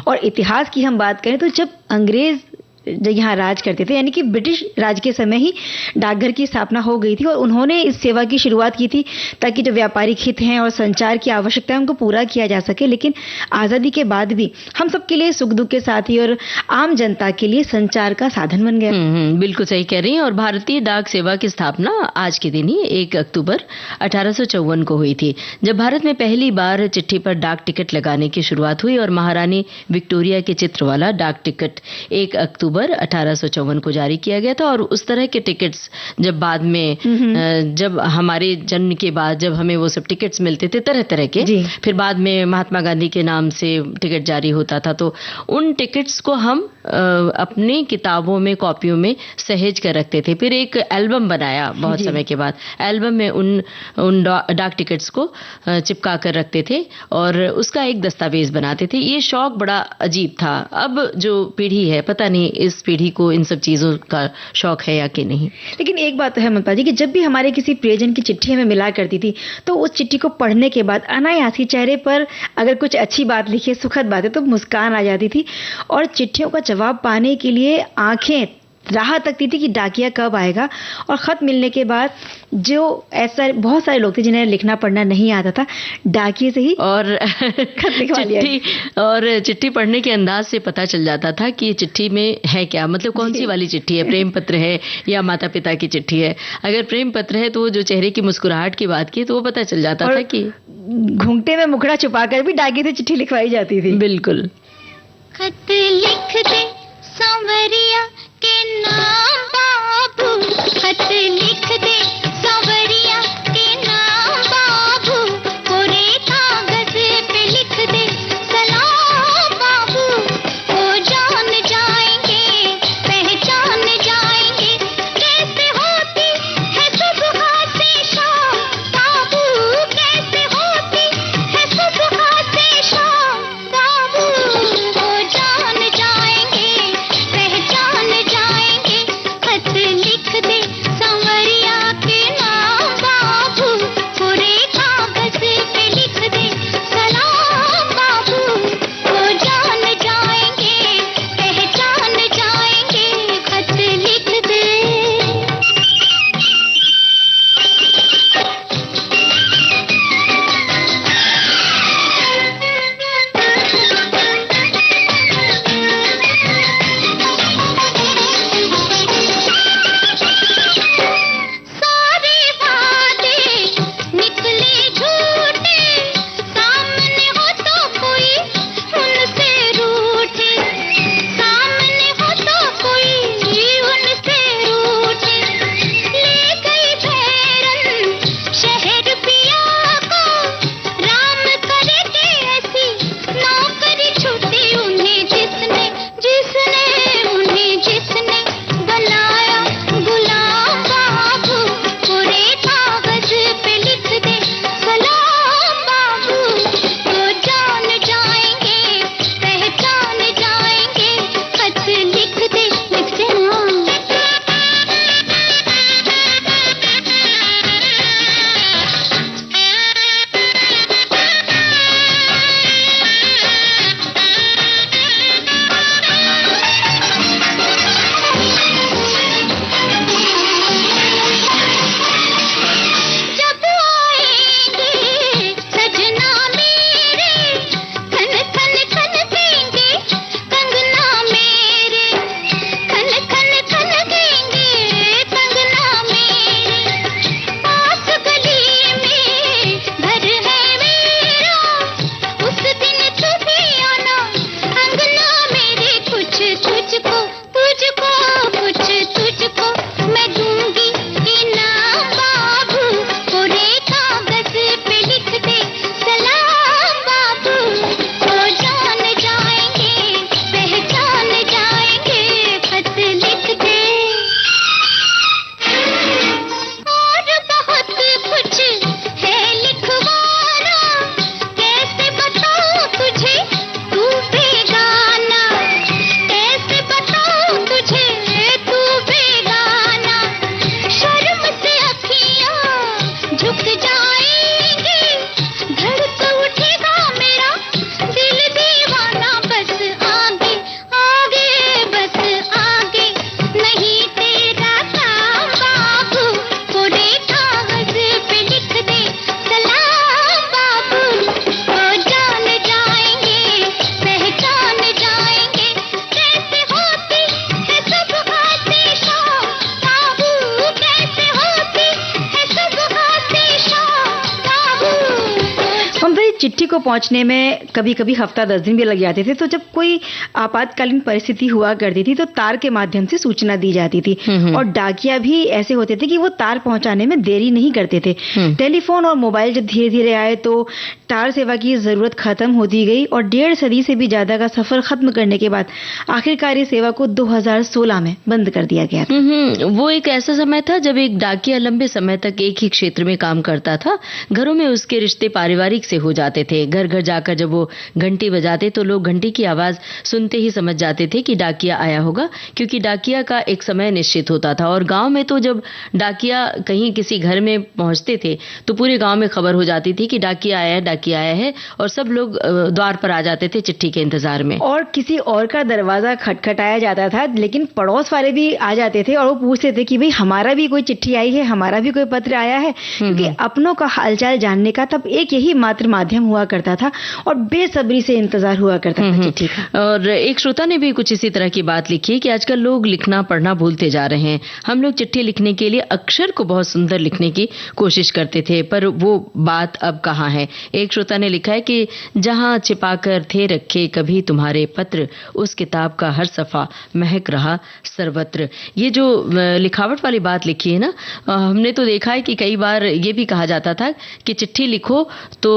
और इतिहास की हम बात करें तो जब अंग्रेज यहाँ राज करते थे, यानी कि ब्रिटिश राज के समय ही डाकघर की स्थापना हो गई थी और उन्होंने इस सेवा की शुरुआत की थी ताकि जो व्यापारिक हित हैं और संचार की आवश्यकता है उनको पूरा किया जा सके। लेकिन आज़ादी के बाद भी हम सबके लिए सुख दुख के साथी और आम जनता के लिए संचार का साधन बन गया। बिल्कुल सही कह रही हैं। और भारतीय डाक सेवा की स्थापना आज के दिन ही 1 अक्टूबर 1854 को हुई थी, जब भारत में पहली बार चिट्ठी पर डाक टिकट लगाने की शुरुआत हुई और महारानी विक्टोरिया के चित्र वाला डाक टिकट 1 अक्टूबर 1854 को जारी किया गया था। और उस तरह के टिकट्स जब बाद में, जब हमारे जन्म के बाद जब हमें वो सब टिकट्स मिलते थे तरह तरह के, फिर बाद में महात्मा गांधी के नाम से टिकट जारी होता था, तो उन टिकट्स को हम अपनी किताबों में, कॉपियों में सहेज कर रखते थे। फिर एक एल्बम बनाया बहुत समय के बाद, एल्बम में उन डाक टिकट्स को चिपका कर रखते थे और उसका एक दस्तावेज बनाते थे। ये शौक बड़ा अजीब था। अब जो पीढ़ी है, पता नहीं इस पीढ़ी को इन सब चीजों का शौक है या कि नहीं। लेकिन एक बात तो है ममता जी कि जब भी हमारे किसी प्रियजन की चिट्ठी हमें मिला करती थी तो उस चिट्ठी को पढ़ने के बाद अनायास ही चेहरे पर अगर कुछ अच्छी बात लिखी, सुखद बात है, तो मुस्कान आ जाती थी और चिट्ठियों का जवाब पाने के लिए आंखें राह तकती थी कि डाकिया कब आएगा। और खत मिलने के बाद जो ऐसा बहुत सारे लोग थे जिन्हें लिखना पढ़ना नहीं आता था, डाकिए से ही और चिट्ठी पढ़ने के अंदाज से पता चल जाता था कि चिट्ठी में है क्या, मतलब कौन सी वाली चिट्ठी है, प्रेम पत्र है या माता पिता की चिट्ठी है। अगर प्रेम पत्र है तो वो जो चेहरे की मुस्कुराहट की बात की तो वो पता चल जाता था कि घूंघटे में मुखड़ा छुपाकर भी डाकिए से चिट्ठी लिखवाई जाती थी। बिल्कुल। खत लिख दे सांवरिया के नाम बाबू, खत लिख दे सांवरिया के नाम बाबू, कोरे कागज पे लिख दे सलाम बाबू। वो जान जाएंगे पहचान जाएंगे कैसे होती है सुबह से शाम बाबू, कैसे होती है सुबह से शाम बाबू। वो जान जाएंगे पहचान जाएंगे, खत लिख दे सांवरिया के नाम बाबू, पूरे कागज पे लिख दे सलाम बाबू। वो जान जाएंगे पहचान जाएंगे, खत लिख दे। सारे वादे निकले झूठे, सामने हो तो कोई उनसे रूठे, सामने हो तो कोई उनसे रूठे। ले गई भैरन शहर पिया को, राम करे के ऐसी नौकरी छूटी उन्हें जिसने जिसने उन्हें जिसने बनाया गुलाम बाबू, पूरे कागज पे लिख दे सलाम बाबू। वो जान जाएंगे पहचान जाएंगे, खत लिख दे ना। जब आएंगे सजना मेरे, खन खन खन देंगे कंगना मेरे, खन खन खन देंगे कंगना मेरे। पास गली में घर है मेरा, उस दिन तू भी आना अंगना मेरे। कुछ तुझको तुझको कुछ तुझको मैं दूंगी इनाम बाबू, पूरे कागज पे लिख दे सलाम बाबू। वो जान जाएंगे पहचान जाएंगे, खत लिख दे। और बहुत कुछ है लिखवाना, कैसे बताऊं तुझे तू बेगाना, कैसे बताऊं तुझे तू बेगाना। शर्म से अखियां झुक जाएंगी, धड़क उठेगा मेरा दिल दीवाना। बस आगे आगे बस आगे नहीं तेरा काम बाबू, पूरे कागज पे लिख दे सलाम बाबू। वो जान जाएंगे पहचान जाएंगे कैसे होती है सुबह से शाम बाबू, कैसे होती है सुबह से शाम बाबू। ममता जी, चिट्ठी को पहुंचने में कभी कभी हफ्ता 10 दिन भी लग जाते थे। तो जब कोई आपातकालीन परिस्थिति हुआ करती थी तो तार के माध्यम से सूचना दी जाती थी। और डाकिया भी ऐसे होते थे कि वो तार पहुंचाने में देरी नहीं करते थे। टेलीफोन और मोबाइल जब धीरे धीरे आए तो तार सेवा की जरूरत खत्म होती गई और 1.5 सदी से भी ज्यादा का सफर खत्म करने के बाद आखिरकार ये सेवा को 2016 में बंद कर दिया गया था। वो एक ऐसा समय था जब एक डाकिया लंबे समय तक एक ही क्षेत्र में काम करता था। घरों में उसके रिश्ते पारिवारिक से हो जाते करते थे। घर घर जाकर जब वो घंटी बजाते तो लोग घंटी की आवाज सुनते ही समझ जाते थे कि डाकिया आया होगा, क्योंकि डाकिया का एक समय निश्चित होता था। और गांव में तो जब डाकिया कहीं किसी घर में पहुंचते थे तो पूरे गांव में खबर हो जाती थी कि डाकिया आया है, डाकिया आया है, और सब लोग द्वार पर आ जाते थे चिट्ठी के इंतजार में। और किसी और का दरवाजा खटखटाया जाता था, लेकिन पड़ोस वाले भी आ जाते थे और वो पूछते थे कि भाई हमारा भी कोई चिट्ठी आई है, हमारा भी कोई पत्र आया है, क्योंकि अपनों का हालचाल जानने का तब एक यही मात्र माध्यम हुआ करता था और बेसब्री से इंतजार हुआ करता था चिट्ठी का। और एक श्रोता ने भी कुछ इसी तरह की बात लिखी है कि आजकल लोग लिखना पढ़ना भूलते जा रहे हैं। हम लोग चिट्ठी लिखने के लिए अक्षर को बहुत सुंदर लिखने की कोशिश करते थे, पर वो बात अब कहाँ है। एक श्रोता ने लिखा है कि जहां छिपाकर थे रखे कभी तुम्हारे पत्र, उस किताब का हर सफा महक रहा सर्वत्र। ये जो लिखावट वाली बात लिखी है ना, हमने तो देखा है कि कई बार ये भी कहा जाता था कि चिट्ठी लिखो तो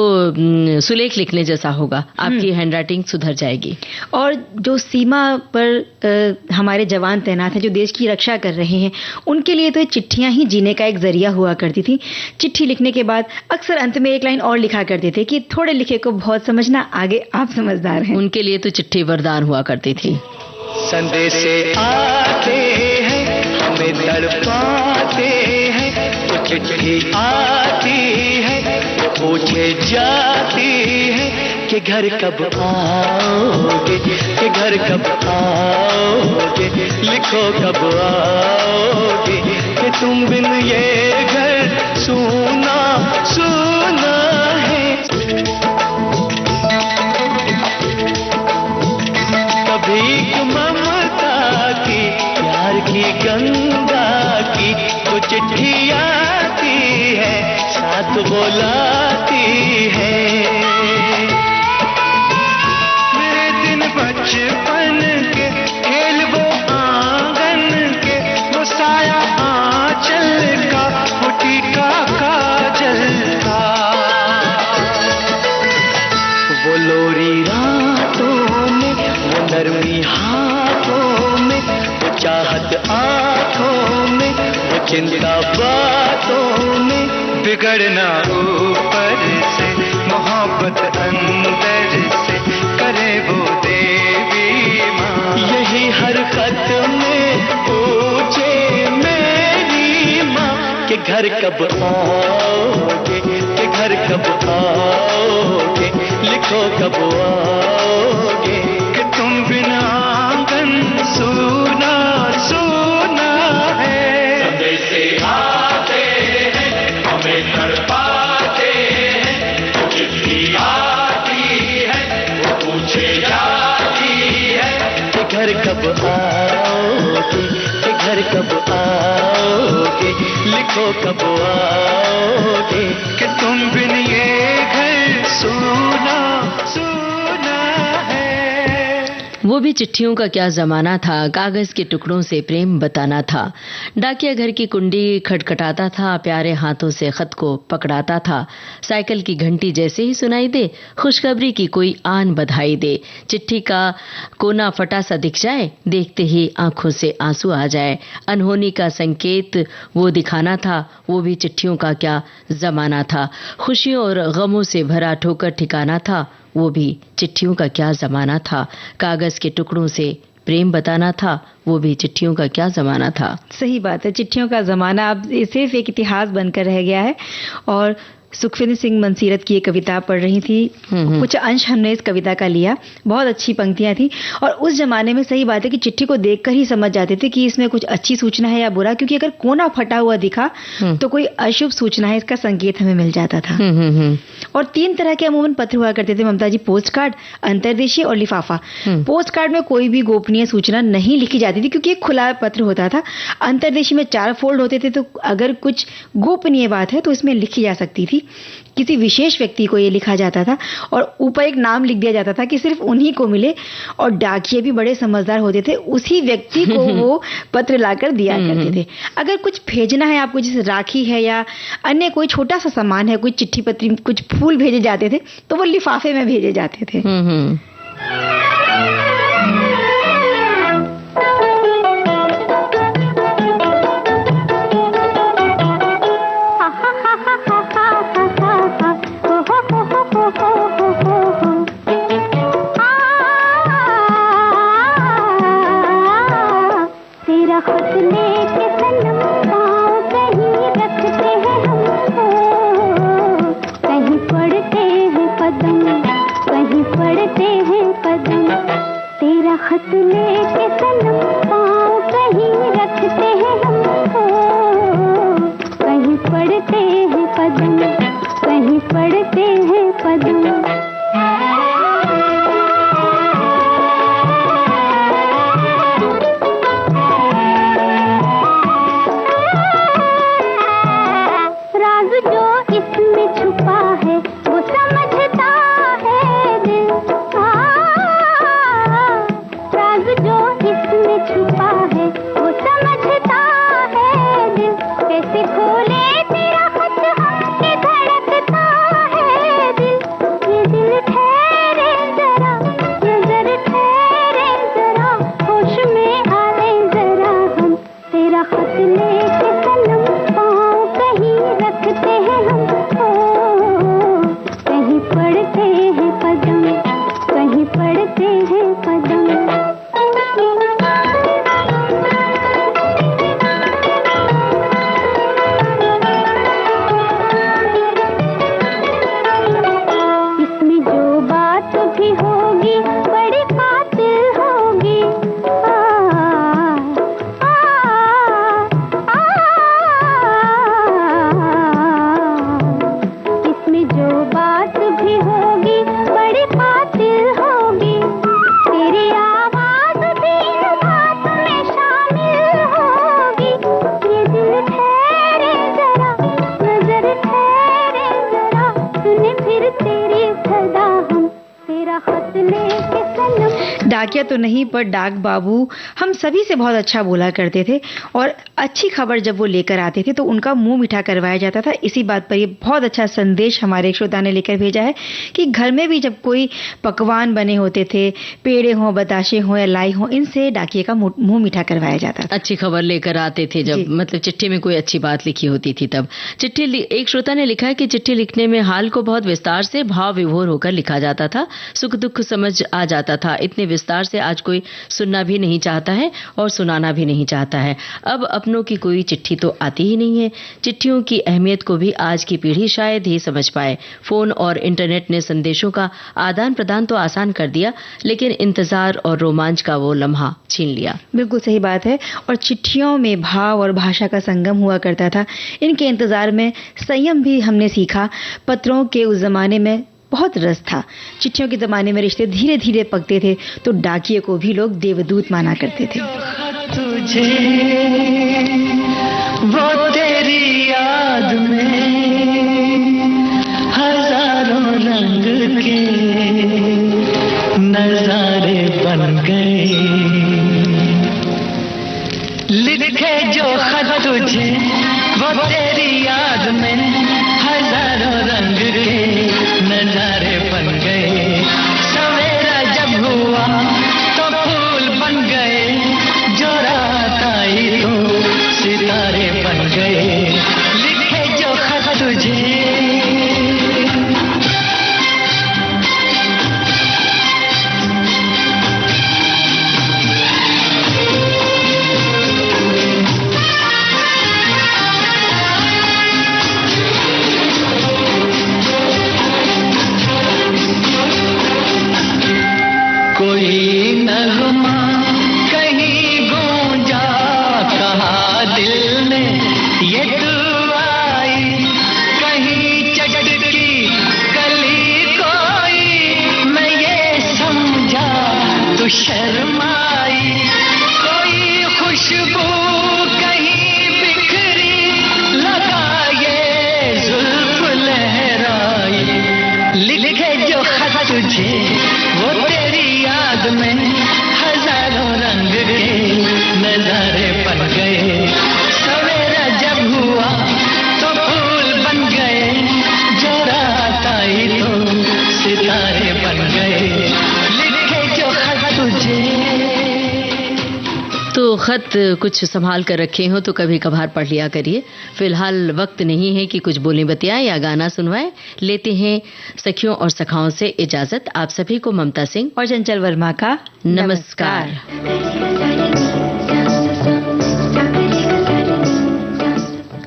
सुलेख लिखने जैसा होगा, आपकी हैंडराइटिंग सुधर जाएगी। और जो सीमा पर हमारे जवान तैनात हैं, जो देश की रक्षा कर रहे हैं, उनके लिए तो चिट्ठियां ही जीने का एक जरिया हुआ करती थी। चिट्ठी लिखने के बाद अक्सर अंत में एक लाइन और लिखा करते थे कि थोड़े लिखे को बहुत समझना, आगे आप समझदार हैं। उनके लिए तो चिट्ठी वरदान हुआ करती थी। संदेश आते हैं हमें तड़पाते हैं, तो चिट्ठी आती है पूछे जाती है कि घर कब आओगे, कि घर कब आओगे, लिखो कब आओगे, कि तुम बिन ये घर सूना सूना है। कभी ममता की प्यार की गंगा की तो चिट्ठी आती है, साथ बुलाती है। मेरे दिन बचपन के खेल वो आंगन के, वो साया आंचल का, वो टीका काजल का, वो लोरी रातों में, वो नरमी हाथों में, वो चाहत आंखों में, वो चिंता बातों में, बिगड़ना ऊपर से, मोहब्बत अंदर से, करे वो देवी माँ। यही हर खत में पूछे मेरी माँ कि घर कब आओगे, कि घर कब आओगे, लिखो कब आओगे, कि तुम बिना आंगन सूना सूना है। संदेश आते हैं हमें तड़पाते हैं, तो चिट्ठी आती है वो पूछे जाती है कि घर कब आओगे, कि घर कब आओगे, लिखो कब आओगे, कि तुम बिन ये घर सूना सूना है। वो भी चिट्ठियों का क्या जमाना था, कागज के टुकड़ों से प्रेम बताना था। डाकिया घर की कुंडी खटखटाता था, प्यारे हाथों से खत को पकड़ाता था। साइकिल की घंटी जैसे ही सुनाई दे, खुशखबरी की कोई आन बधाई दे। चिट्ठी का कोना फटा सा दिख जाए, देखते ही आंखों से आंसू आ जाए। अनहोनी का संकेत वो दिखाना था, वो भी चिट्ठियों का क्या जमाना था। खुशियों और गमों से भरा ठोकर ठिकाना था, वो भी चिट्ठियों का क्या जमाना था। कागज के टुकड़ों से प्रेम बताना था, वो भी चिट्ठियों का क्या जमाना था। सही बात है, चिट्ठियों का जमाना अब सिर्फ एक इतिहास बनकर रह गया है। और सुखविंदर सिंह मनसीरत की एक कविता पढ़ रही थी, कुछ अंश हमने इस कविता का लिया, बहुत अच्छी पंक्तियां थी। और उस जमाने में सही बात है कि चिट्ठी को देखकर ही समझ जाते थे कि इसमें कुछ अच्छी सूचना है या बुरा, क्योंकि अगर कोना फटा हुआ दिखा तो कोई अशुभ सूचना है, इसका संकेत हमें मिल जाता था। और 3 तरह के अमूमन पत्र हुआ करते थे ममता जी, पोस्ट कार्ड, अंतर्देशीय और लिफाफा। पोस्ट कार्ड में कोई भी गोपनीय सूचना नहीं लिखी जाती थी, क्योंकि एक खुला पत्र होता था। अंतर्देशीय में 4 फोल्ड होते थे, तो अगर कुछ गोपनीय बात है तो इसमें लिखी जा सकती थी। किसी विशेष व्यक्ति को ये लिखा जाता था और ऊपर एक नाम लिख दिया जाता था कि सिर्फ उन्हीं को मिले। और डाकिये भी बड़े समझदार होते थे, उसी व्यक्ति को वो पत्र लाकर दिया करते थे। अगर कुछ भेजना है आपको, जैसे राखी है या अन्य कोई छोटा सा सामान है, कोई चिट्ठी पत्री, कुछ फूल भेजे जाते थे, तो वो लिफाफे में भेजे जाते थे। हो लेके सनम पाँव कहीं रखते हैं हम, कहीं पड़ते हैं कदम, कहीं पड़ते हैं कदम। राज जो इसमें छुपा है वो समझता है दिल, राज जो इसमें छुपा है वो समझता है दिल। कैसे खोले तेरा खत हमसे धड़कता है दिल, ये दिल ठहरे जरा, नजर ठहरे जरा, होश में आए जरा हम, तेरा खत लेके सनम पाँव कहीं रखते हैं हम, कहीं पड़ते हैं कदम, कहीं पड़ते हैं कदम। इसमें जो बात भी होगी बड़ी कातिल होगी, इसमें जो बात भी होगी बड़ी कातिल होगी, तेरी आवाज भी इन बात में शामिल होगी। ये दिल ठहरे जरा, नजर ठहरे जरा, सुने फिर तेरी सदा हम, तेरा खत लेके सनम। डाकिया तो नहीं पर डाक बाबू हम सभी से बहुत अच्छा बोला करते थे, और अच्छी खबर जब वो लेकर आते थे तो उनका मुंह मीठा करवाया जाता था। इसी बात पर ये बहुत अच्छा संदेश हमारे एक श्रोता ने लेकर भेजा है कि घर में भी जब कोई पकवान बने होते थे, पेड़े हों, बताशे हों या लाई हों, इनसे डाकिये का मुंह मीठा करवाया जाता था। अच्छी खबर लेकर आते थे जब, मतलब चिट्ठी में कोई अच्छी बात लिखी होती थी तब। एक श्रोता ने लिखा है कि चिट्ठी लिखने में हाल को बहुत विस्तार से भाव विभोर होकर लिखा जाता था, सुख दुख समझ आ जाता था। इतने विस्तार से आज कोई सुनना भी नहीं चाहता है और सुनाना भी नहीं चाहता है। अब अपनों की कोई चिट्ठी तो आती ही नहीं है। चिट्ठियों की अहमियत को भी आज की पीढ़ी शायद ही समझ पाए। फोन और इंटरनेट ने संदेशों का आदान प्रदान तो आसान कर दिया, लेकिन इंतजार और रोमांच का वो लम्हा छीन लिया। बिल्कुल सही बात है। और चिट्ठियों में भाव और भाषा का संगम हुआ करता था। इनके इंतजार में संयम भी हमने सीखा। पत्रों के उस जमाने में बहुत रस था। चिट्ठियों के जमाने में रिश्ते धीरे धीरे पकते थे, तो डाकिये को भी लोग देवदूत माना करते थे। तुझे वो तेरी याद में हजारों रंग के नजारे बन गए, लिखे जो खत तुझे वो तेरी याद में हजारों रंग के नजारे बन गए। सवेरा जब हुआ तो फूल बन गए, जो रात आई तो सितारे बन गए, लिखे जो खत तुझे। कोई नगमा कहीं गूंजा, कहा दिल ने ये दुआई, कहीं चटकी कली कोई, मैं ये समझा तू शर्माई। कोई खुशबू कहीं बिखरी, लगा ये जुल्फ लहराई, लिखे जो खत तुझे वो तेरी याद में हजारों रंग के नजारे बन गए। सवेरा जब हुआ तो फूल बन गए, जो रात आई तो सितारे बन गए, लिखे जो खत तुझे। तो खत कुछ संभाल कर रखे हो तो कभी कभार पढ़ लिया करिए। फिलहाल वक्त नहीं है कि कुछ बोलें बतियाएं या गाना सुनवाएं। लेते हैं सखियों और सखाओं से इजाजत। आप सभी को ममता सिंह और चंचल वर्मा का नमस्कार।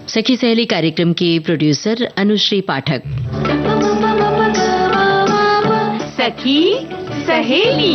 सखी सहेली कार्यक्रम की प्रोड्यूसर अनुश्री पाठक। सखी सहेली